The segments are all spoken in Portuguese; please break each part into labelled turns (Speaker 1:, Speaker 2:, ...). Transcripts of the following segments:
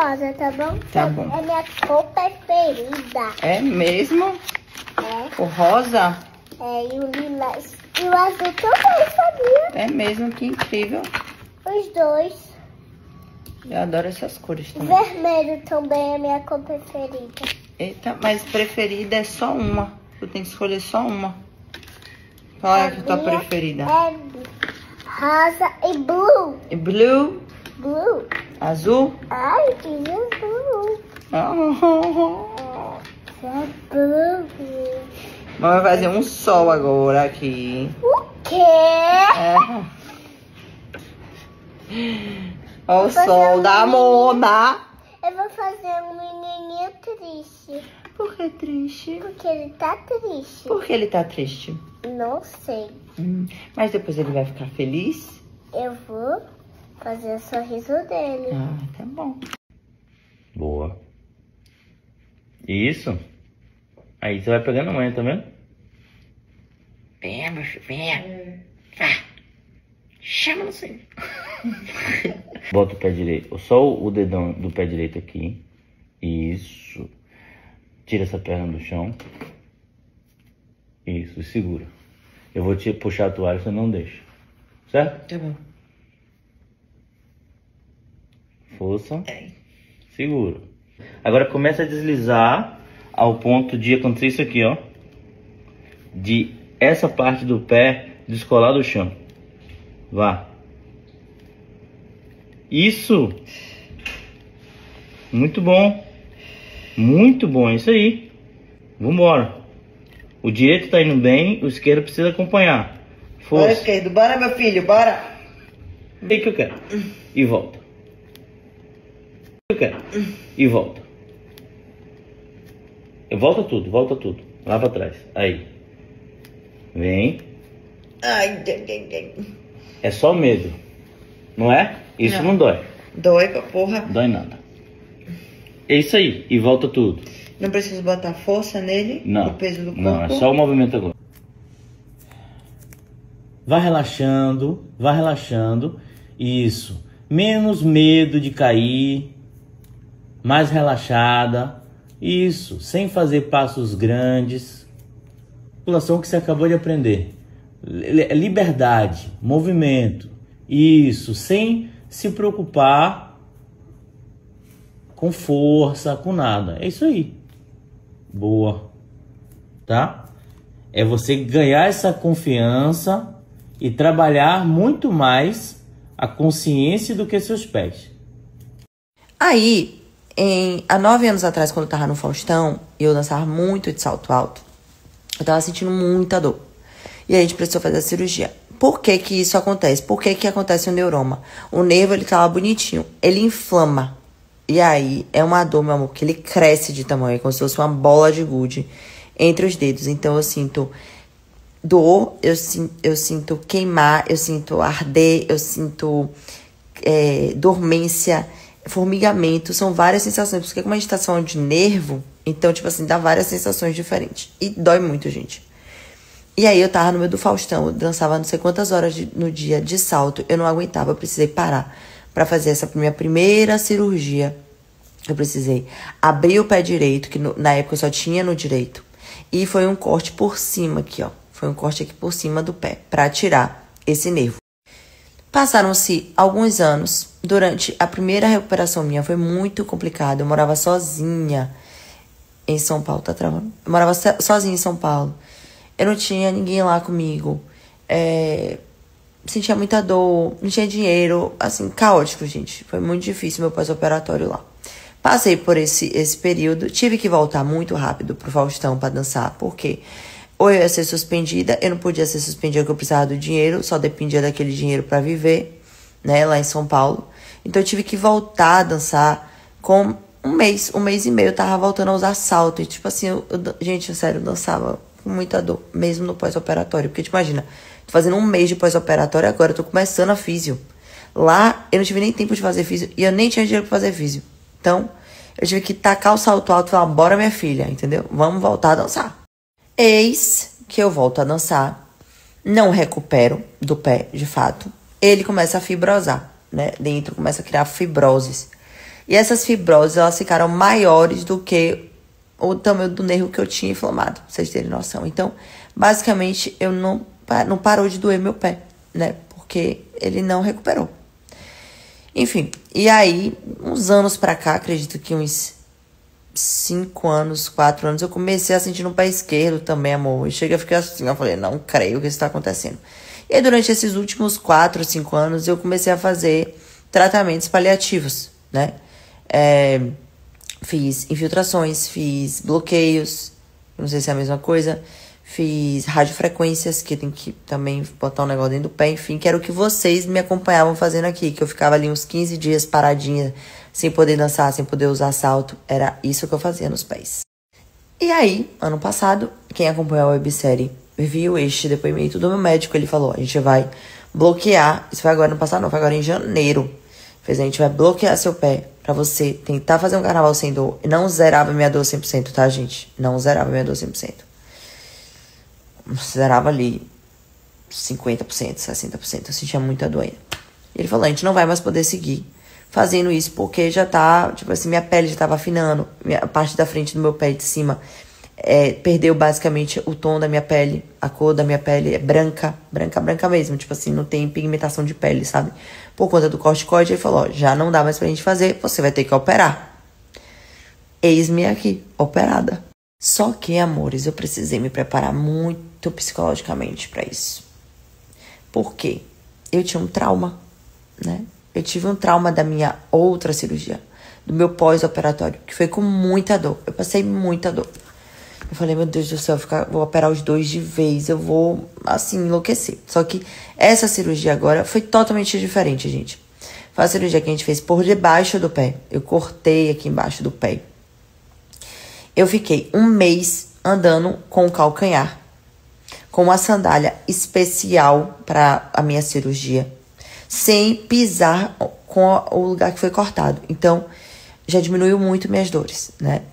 Speaker 1: rosa, tá bom?
Speaker 2: Tá bom.
Speaker 1: É minha cor preferida.
Speaker 2: É mesmo?
Speaker 1: É.
Speaker 2: O rosa?
Speaker 1: É, e o lilás. E o azul também, sabia?
Speaker 2: É mesmo, que incrível.
Speaker 1: Os dois.
Speaker 2: Eu adoro essas cores também.
Speaker 1: Vermelho também é minha cor preferida.
Speaker 2: Eita, mas preferida é só uma. Tu tem que escolher só uma. Qual é a tua preferida?
Speaker 1: É rosa e blue.
Speaker 2: E blue?
Speaker 1: Blue.
Speaker 2: Azul?
Speaker 1: Ai, que blue.
Speaker 2: Oh.
Speaker 1: É blue.
Speaker 2: Vamos fazer um sol agora aqui.
Speaker 1: O quê?
Speaker 2: É. Olha o sol da Mona.
Speaker 1: Eu vou fazer um menininho triste.
Speaker 2: Por que triste?
Speaker 1: Porque ele tá triste.
Speaker 2: Por que ele tá triste?
Speaker 1: Não sei.
Speaker 2: Mas depois ele vai ficar feliz?
Speaker 1: Eu vou fazer o sorriso dele.
Speaker 2: Ah, tá bom.
Speaker 3: Boa. Isso. Aí você vai pegando a manha, tá vendo?
Speaker 2: Venha, meu filho, venha. Vá. Chama no senhor.
Speaker 3: Bota o pé direito. Só o dedão do pé direito aqui. Isso. Tira essa perna do chão. Isso, segura. Eu vou te puxar a toalha, você não deixa. Certo?
Speaker 2: Tá bom.
Speaker 3: Força.
Speaker 2: É.
Speaker 3: Segura. Agora começa a deslizar ao ponto de acontecer isso aqui, ó. De essa parte do pé descolar do chão. Vá. Isso. Muito bom. Muito bom, isso aí. Vambora. O direito tá indo bem, o esquerdo precisa acompanhar.
Speaker 2: Bora,
Speaker 3: Força.
Speaker 2: esquerdo. Bora, meu filho, bora.
Speaker 3: Bem que eu quero. E volta. Eu quero. E volta. Volta tudo, volta tudo. Lá pra trás. Aí. Vem.
Speaker 2: Ai,
Speaker 3: É só medo. Não é? Isso não dói.
Speaker 2: Dói pra porra.
Speaker 3: Dói nada. É isso aí. E volta tudo.
Speaker 2: Não preciso botar força nele?
Speaker 3: Não.
Speaker 2: O peso do corpo?
Speaker 3: Não, é só o movimento agora. Vai relaxando, vai relaxando. Isso. Menos medo de cair. Mais relaxada. Isso. Sem fazer passos grandes. População que você acabou de aprender. Liberdade, movimento. Isso. Sem se preocupar com força, com nada. É isso aí. Boa. Tá? É você ganhar essa confiança e trabalhar muito mais a consciência do que seus pés.
Speaker 4: Aí, há 9 anos atrás, quando eu tava no Faustão, e eu dançava muito de salto alto, eu tava sentindo muita dor. E aí a gente precisou fazer a cirurgia. Por que que isso acontece? Por que que acontece o neuroma? O nervo, ele tá lá bonitinho. Ele inflama. E aí, é uma dor, meu amor, que ele cresce de tamanho. É como se fosse uma bola de gude entre os dedos. Então, eu sinto dor, eu sinto queimar, eu sinto arder, eu sinto dormência, formigamento. São várias sensações. Porque como a gente tá falando de nervo, então, tipo assim, dá várias sensações diferentes. E dói muito, gente. E aí, eu tava no meio do Faustão, eu dançava não sei quantas horas no dia de salto. Eu não aguentava, eu precisei parar pra fazer essa minha primeira cirurgia. Eu precisei abrir o pé direito, que na época eu só tinha no direito. E foi um corte por cima aqui, ó. Foi um corte aqui por cima do pé, pra tirar esse nervo. Passaram-se alguns anos. Durante a primeira recuperação minha foi muito complicada. Eu morava sozinha em São Paulo, tá travando? Eu morava sozinha em São Paulo. Eu não tinha ninguém lá comigo. Sentia muita dor, não tinha dinheiro. Assim, caótico, gente. Foi muito difícil meu pós-operatório lá. Passei por esse período. Tive que voltar muito rápido pro Faustão pra dançar. Porque ou eu ia ser suspendida, eu não podia ser suspendida porque eu precisava do dinheiro. Só dependia daquele dinheiro pra viver, né? Lá em São Paulo. Então eu tive que voltar a dançar com um mês e meio. Eu tava voltando a usar salto. E tipo assim, gente, sério, eu dançava com muita dor. Mesmo no pós-operatório. Porque, tipo, imagina, tô fazendo um mês de pós-operatório, agora eu tô começando a físio. Lá, eu não tive nem tempo de fazer físio. E eu nem tinha dinheiro pra fazer físio. Então, eu tive que tacar o salto alto e falar, bora, minha filha, entendeu? Vamos voltar a dançar. Eis que eu volto a dançar. Não recupero do pé, de fato. Ele começa a fibrosar, né? Dentro começa a criar fibroses. E essas fibroses, elas ficaram maiores do que o tamanho do nervo que eu tinha inflamado, pra vocês terem noção. Então, basicamente, eu não parou de doer meu pé, né? Porque ele não recuperou. Enfim, e aí, uns anos pra cá, acredito que uns 5 anos, 4 anos, eu comecei a sentir no pé esquerdo também, amor. E chega a ficar assim, eu falei, não creio que isso tá acontecendo. E aí, durante esses últimos 4, 5 anos, eu comecei a fazer tratamentos paliativos, né? Fiz infiltrações, fiz bloqueios, não sei se é a mesma coisa. Fiz radiofrequências, que tem que também botar um negócio dentro do pé, enfim, que era o que vocês me acompanhavam fazendo aqui, que eu ficava ali uns 15 dias paradinha, sem poder dançar, sem poder usar salto. Era isso que eu fazia nos pés. E aí, ano passado, quem acompanhou a websérie viu este depoimento do meu médico. Ele falou, a gente vai bloquear, isso foi agora no passado não, foi agora em janeiro. A gente vai bloquear seu pé pra você tentar fazer um carnaval sem dor. Não zerava minha dor 100%, tá, gente? Não zerava minha dor 100%. Zerava ali 50%, 60%. Eu sentia muita dor ainda. Ele falou, a gente não vai mais poder seguir fazendo isso, porque já tá, tipo assim, minha pele já tava afinando, a parte da frente do meu pé de cima perdeu basicamente o tom da minha pele, a cor da minha pele é branca, branca, branca mesmo, tipo assim, não tem pigmentação de pele, sabe? Por conta do corticoide, ele falou, ó, já não dá mais pra gente fazer, você vai ter que operar. Eis-me aqui, operada. Só que, amores, eu precisei me preparar muito psicologicamente pra isso. Por quê? Eu tinha um trauma, né? Eu tive um trauma da minha outra cirurgia, do meu pós-operatório, que foi com muita dor. Eu passei muita dor. Eu falei, meu Deus do céu, vou operar os 2 de vez, eu vou, assim, enlouquecer. Só que essa cirurgia agora foi totalmente diferente, gente. Foi a cirurgia que a gente fez por debaixo do pé. Eu cortei aqui embaixo do pé. Eu fiquei 1 mês andando com o calcanhar, com uma sandália especial para a minha cirurgia, sem pisar com o lugar que foi cortado. Então, já diminuiu muito minhas dores, né?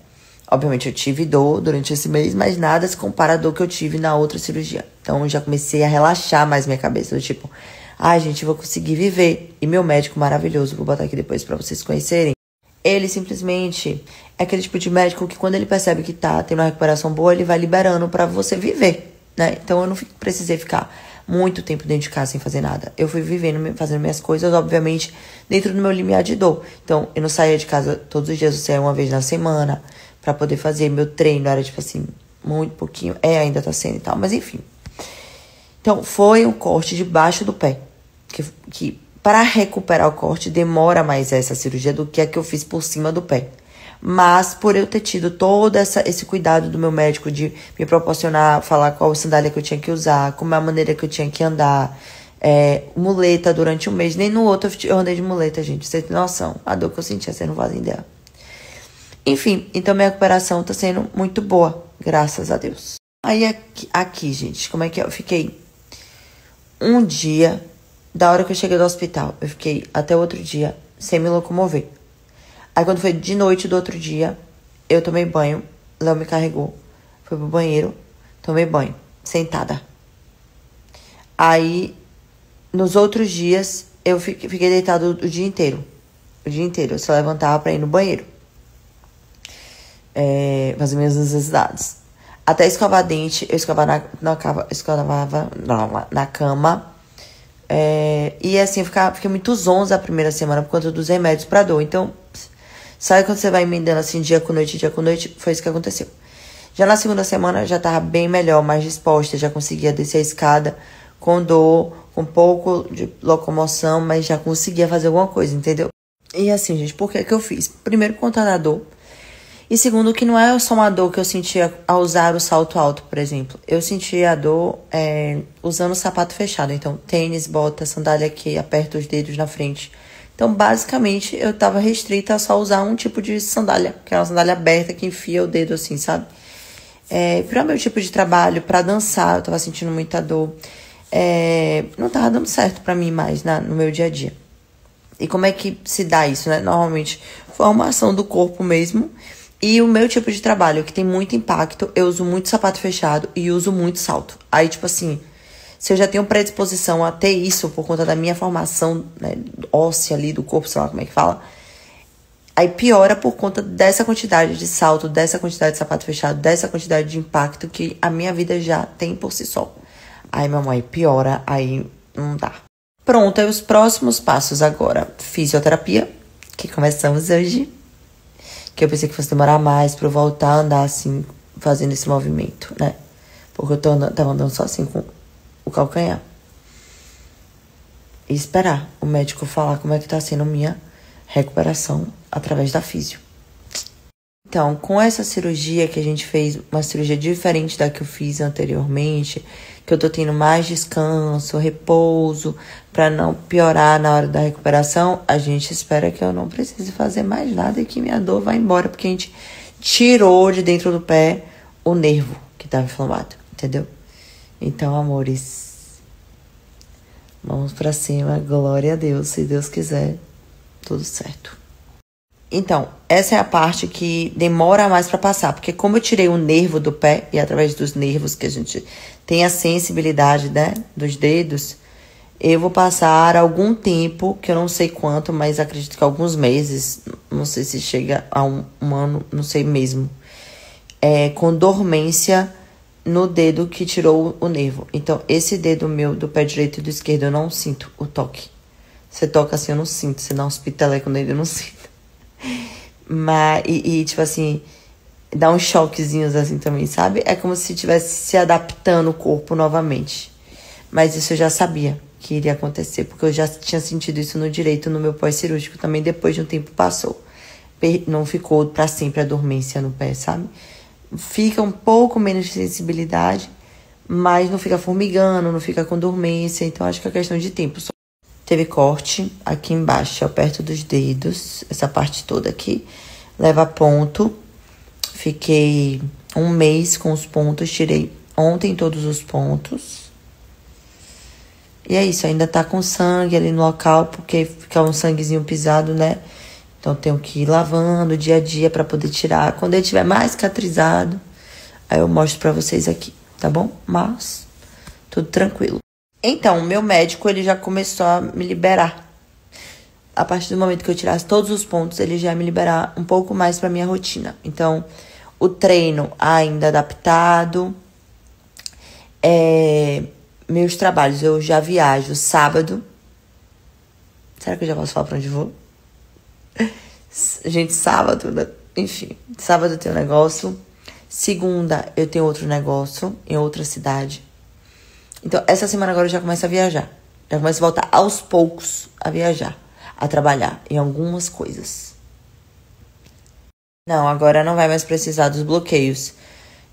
Speaker 4: Obviamente, eu tive dor durante esse mês, mas nada se compara à dor que eu tive na outra cirurgia. Então, eu já comecei a relaxar mais minha cabeça, do tipo, ai, gente, eu vou conseguir viver. E meu médico maravilhoso, vou botar aqui depois para vocês conhecerem, ele simplesmente é aquele tipo de médico que quando ele percebe que tá tendo uma recuperação boa, ele vai liberando pra você viver, né? Então eu não precisei ficar muito tempo dentro de casa sem fazer nada. Eu fui vivendo, fazendo minhas coisas, obviamente, dentro do meu limiar de dor. Então eu não saía de casa todos os dias, eu saía uma vez na semana pra poder fazer. Meu treino era tipo assim, muito pouquinho. Ainda tá sendo e tal, mas enfim. Então foi um corte debaixo do pé. Que para recuperar o corte, demora mais essa cirurgia do que a que eu fiz por cima do pé. Mas, por eu ter tido todo esse cuidado do meu médico de me proporcionar, falar qual sandália que eu tinha que usar, como é a maneira que eu tinha que andar, muleta durante 1 mês. Nem no outro eu andei de muleta, gente. Vocês têm noção? A dor que eu sentia, vocês não fazem ideia. Enfim, então minha recuperação tá sendo muito boa, graças a Deus. Aí, aqui, gente, como é que é? Eu fiquei 1 dia... Da hora que eu cheguei do hospital, eu fiquei até o outro dia sem me locomover. Aí quando foi de noite do outro dia, eu tomei banho, Léo me carregou, fui pro banheiro, tomei banho, sentada. Aí, nos outros dias, eu fiquei deitado o dia inteiro. O dia inteiro, eu só levantava pra ir no banheiro. Fazer minhas necessidades. Até escovar dente, eu escovava na cama. E assim, eu fiquei muito zonza a primeira semana por conta dos remédios pra dor. Então, sabe quando você vai emendando assim, dia com noite? Foi isso que aconteceu. Já na segunda semana, eu já tava bem melhor, mais disposta. Já conseguia descer a escada com dor, com um pouco de locomoção, mas já conseguia fazer alguma coisa, entendeu? E assim, gente, por que eu fiz? Primeiro, por conta da dor. E segundo, que não é só uma dor que eu sentia ao usar o salto alto, por exemplo. Eu sentia a dor usando o sapato fechado. Então, tênis, bota, sandália que aperta os dedos na frente. Então, basicamente, eu tava restrita a só usar um tipo de sandália. Que é uma sandália aberta que enfia o dedo assim, sabe? Para o meu tipo de trabalho, para dançar, eu tava sentindo muita dor. Não tava dando certo pra mim mais no meu dia a dia. E como é que se dá isso, né? Normalmente, formação do corpo mesmo. E o meu tipo de trabalho, que tem muito impacto, eu uso muito sapato fechado e uso muito salto. Aí, tipo assim, se eu já tenho predisposição a ter isso por conta da minha formação, né, óssea ali do corpo, sei lá como é que fala, Aí piora por conta dessa quantidade de salto, dessa quantidade de sapato fechado, dessa quantidade de impacto que a minha vida já tem por si só. Aí, mamãe, piora, aí não dá. Pronto, aí os próximos passos agora. Fisioterapia, que começamos hoje. Que eu pensei que fosse demorar mais pra eu voltar a andar assim, fazendo esse movimento, né? Porque eu tava andando só assim com o calcanhar. E esperar o médico falar como é que tá sendo a minha recuperação através da físio. Então, com essa cirurgia que a gente fez, uma cirurgia diferente da que eu fiz anteriormente, que eu tô tendo mais descanso, repouso, pra não piorar na hora da recuperação, a gente espera que eu não precise fazer mais nada e que minha dor vá embora, porque a gente tirou de dentro do pé o nervo que tava inflamado, entendeu? Então, amores, vamos pra cima, glória a Deus, se Deus quiser, tudo certo. Então, essa é a parte que demora mais pra passar, porque como eu tirei o nervo do pé, e através dos nervos que a gente tem a sensibilidade, né, dos dedos, eu vou passar algum tempo, que eu não sei quanto, mas acredito que alguns meses, não sei se chega a um ano, não sei mesmo, com dormência no dedo que tirou o nervo. Então, esse dedo meu do pé direito e do esquerdo, eu não sinto o toque. Você toca assim, eu não sinto. Você dá uns pitelecos nele, eu não sinto. Mas, tipo assim, dá uns choquezinhos assim também, sabe? É como se estivesse se adaptando o corpo novamente. Mas isso eu já sabia que iria acontecer, porque eu já tinha sentido isso no direito, no meu pós-cirúrgico também, depois de um tempo passou. Não ficou pra sempre a dormência no pé, sabe? Fica um pouco menos de sensibilidade, mas não fica formigando, não fica com dormência, então acho que é questão de tempo só. Teve corte aqui embaixo, ó, perto dos dedos, essa parte toda aqui. Leva ponto. Fiquei 1 mês com os pontos, tirei ontem todos os pontos. E é isso, ainda tá com sangue ali no local, porque fica um sanguezinho pisado, né? Então tenho que ir lavando dia a dia pra poder tirar. Quando ele estiver mais cicatrizado, aí eu mostro pra vocês aqui, tá bom? Mas tudo tranquilo. Então, o meu médico, ele já começou a me liberar. A partir do momento que eu tirasse todos os pontos, ele já ia me liberar um pouco mais pra minha rotina. Então, o treino ainda adaptado. Meus trabalhos, eu já viajo sábado. Será que eu já posso falar pra onde vou? Gente, sábado, né? Enfim, sábado eu tenho um negócio. Segunda, eu tenho outro negócio em outra cidade. Então, essa semana agora eu já começo a viajar. Já começo a voltar aos poucos a viajar. A trabalhar em algumas coisas. Não, agora não vai mais precisar dos bloqueios.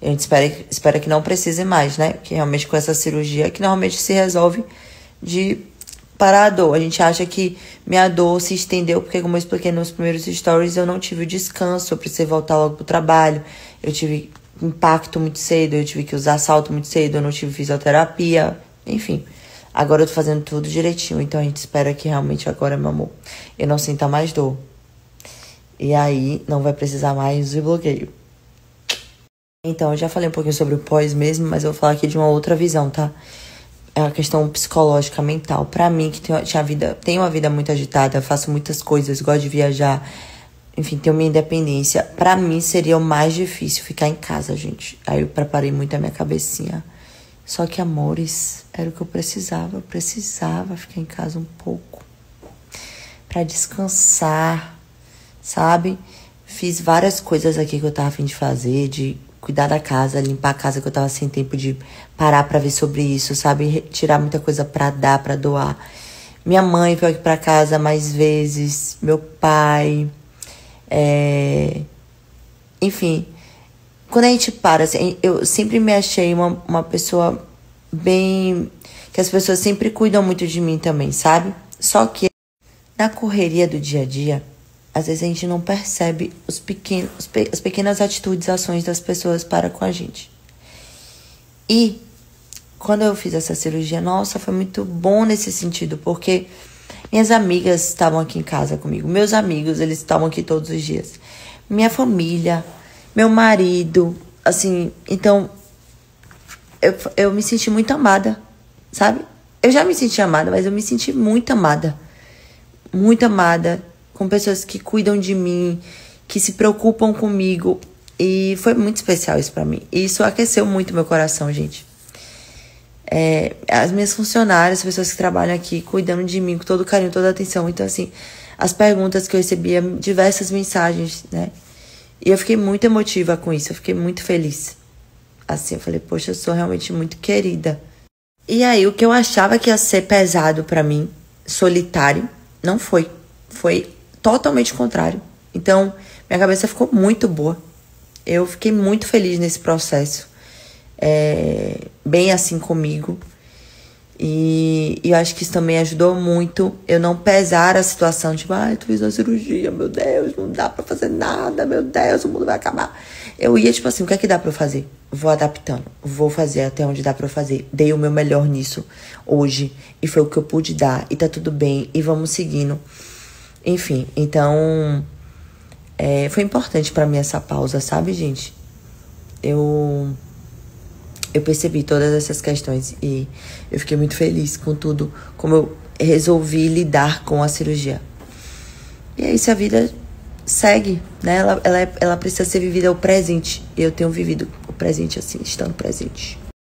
Speaker 4: A gente espera que não precise mais, né? Que realmente com essa cirurgia, que normalmente se resolve de parar a dor. A gente acha que minha dor se estendeu, porque como eu expliquei nos primeiros stories, eu não tive o descanso. Eu precisei voltar logo pro trabalho. Eu tive impacto muito cedo, eu tive que usar salto muito cedo, eu não tive fisioterapia, enfim. Agora eu tô fazendo tudo direitinho, então a gente espera que realmente agora, meu amor, eu não sinta mais dor. E aí não vai precisar mais de bloqueio. Então, eu já falei um pouquinho sobre o pós mesmo, mas eu vou falar aqui de uma outra visão, tá? É a questão psicológica, mental. Pra mim, que tenho uma vida muito agitada, faço muitas coisas, gosto de viajar, enfim, tenho minha independência. Pra mim, seria o mais difícil ficar em casa, gente. Aí eu preparei muito a minha cabecinha. Só que, amores, era o que eu precisava. Eu precisava ficar em casa um pouco. Pra descansar, sabe? Fiz várias coisas aqui que eu tava a fim de fazer. De cuidar da casa, limpar a casa, que eu tava sem tempo de parar pra ver sobre isso, sabe? Tirar muita coisa pra dar, pra doar. Minha mãe veio aqui pra casa mais vezes. Meu pai... Enfim, quando a gente para, assim, eu sempre me achei uma pessoa bem... que as pessoas sempre cuidam muito de mim também, sabe? Só que na correria do dia a dia, às vezes a gente não percebe as pequenas atitudes, ações das pessoas para com a gente. E quando eu fiz essa cirurgia, nossa, foi muito bom nesse sentido, porque... minhas amigas estavam aqui em casa comigo. Meus amigos, eles estavam aqui todos os dias. Minha família, meu marido, assim... Então, eu me senti muito amada, sabe? Eu já me senti amada, mas eu me senti muito amada. Muito amada, com pessoas que cuidam de mim, que se preocupam comigo. E foi muito especial isso pra mim. E isso aqueceu muito meu coração, gente. As minhas funcionárias, as pessoas que trabalham aqui, cuidando de mim com todo carinho, toda atenção. Então, assim, as perguntas que eu recebia, diversas mensagens, né? E eu fiquei muito emotiva com isso, eu fiquei muito feliz. Assim, eu falei, poxa, eu sou realmente muito querida. E aí, o que eu achava que ia ser pesado pra mim, solitário, não foi. Foi totalmente o contrário. Então, minha cabeça ficou muito boa. Eu fiquei muito feliz nesse processo. Bem assim comigo. E eu acho que isso também ajudou muito eu não pesar a situação, tipo, tu fiz uma cirurgia, meu Deus, não dá pra fazer nada, meu Deus, o mundo vai acabar. Eu ia, tipo assim, o que é que dá pra eu fazer? Vou adaptando, vou fazer até onde dá pra eu fazer. Dei o meu melhor nisso hoje, e foi o que eu pude dar, e tá tudo bem, e vamos seguindo. Enfim, então, foi importante pra mim essa pausa, sabe, gente? Eu percebi todas essas questões e eu fiquei muito feliz com tudo, como eu resolvi lidar com a cirurgia. E é isso, a vida segue, né? Ela precisa ser vivida ao presente. E eu tenho vivido o presente assim, estando presente.